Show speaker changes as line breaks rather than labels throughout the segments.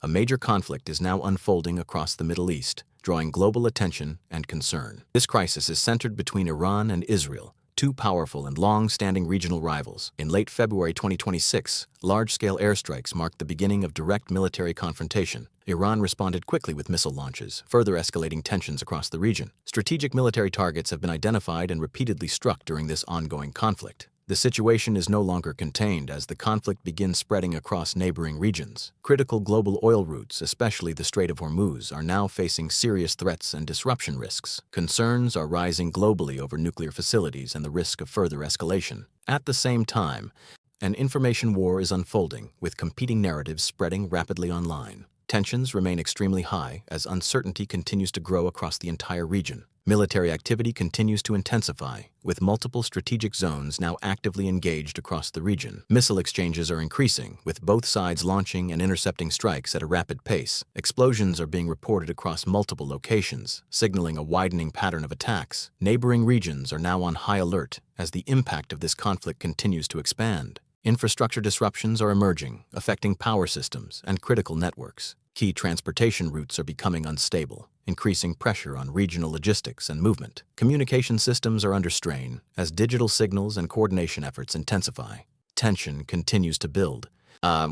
A major conflict is now unfolding across the Middle East, drawing global attention and concern. This crisis is centered between Iran and Israel, two powerful and long-standing regional rivals. In late February 2026, large-scale airstrikes marked the beginning of direct military confrontation. Iran responded quickly with missile launches, further escalating tensions across the region. Strategic military targets have been identified and repeatedly struck during this ongoing conflict. The situation is no longer contained as the conflict begins spreading across neighboring regions. Critical global oil routes, especially the Strait of Hormuz, are now facing serious threats and disruption risks. Concerns are rising globally over nuclear facilities and the risk of further escalation. At the same time, an information war is unfolding, with competing narratives spreading rapidly online. Tensions remain extremely high as uncertainty continues to grow across the entire region. Military activity continues to intensify, with multiple strategic zones now actively engaged across the region. Missile exchanges are increasing, with both sides launching and intercepting strikes at a rapid pace. Explosions are being reported across multiple locations, signaling a widening pattern of attacks. Neighboring regions are now on high alert as the impact of this conflict continues to expand. Infrastructure disruptions are emerging, affecting power systems and critical networks. Key transportation routes are becoming unstable, increasing pressure on regional logistics and movement. Communication systems are under strain as digital signals and coordination efforts intensify. Tension continues to build,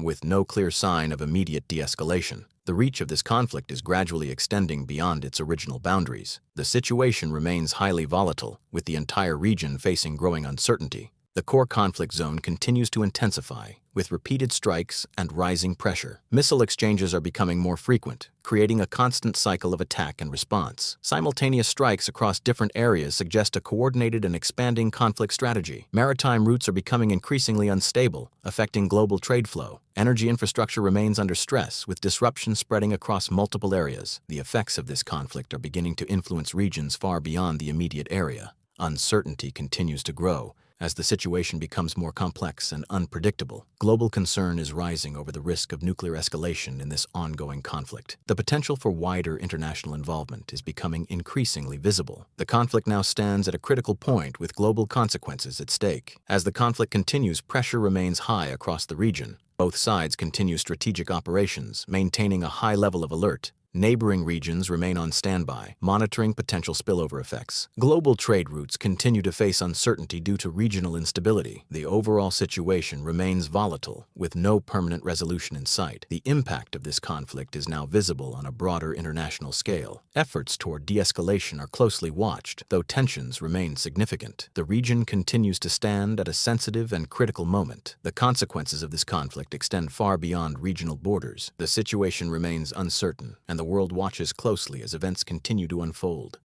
with no clear sign of immediate de-escalation. The reach of this conflict is gradually extending beyond its original boundaries. The situation remains highly volatile, with the entire region facing growing uncertainty. The core conflict zone continues to intensify, with repeated strikes and rising pressure. Missile exchanges are becoming more frequent, creating a constant cycle of attack and response. Simultaneous strikes across different areas suggest a coordinated and expanding conflict strategy. Maritime routes are becoming increasingly unstable, affecting global trade flow. Energy infrastructure remains under stress, with disruption spreading across multiple areas. The effects of this conflict are beginning to influence regions far beyond the immediate area. Uncertainty continues to grow as the situation becomes more complex and unpredictable. Global concern is rising over the risk of nuclear escalation in this ongoing conflict. The potential for wider international involvement is becoming increasingly visible. The conflict now stands at a critical point with global consequences at stake. As the conflict continues, pressure remains high across the region. Both sides continue strategic operations, maintaining a high level of alert. Neighboring regions remain on standby, monitoring potential spillover effects. Global trade routes continue to face uncertainty due to regional instability. The overall situation remains volatile, with no permanent resolution in sight. The impact of this conflict is now visible on a broader international scale. Efforts toward de-escalation are closely watched, though tensions remain significant. The region continues to stand at a sensitive and critical moment. The consequences of this conflict extend far beyond regional borders. The situation remains uncertain, and the world watches closely as events continue to unfold.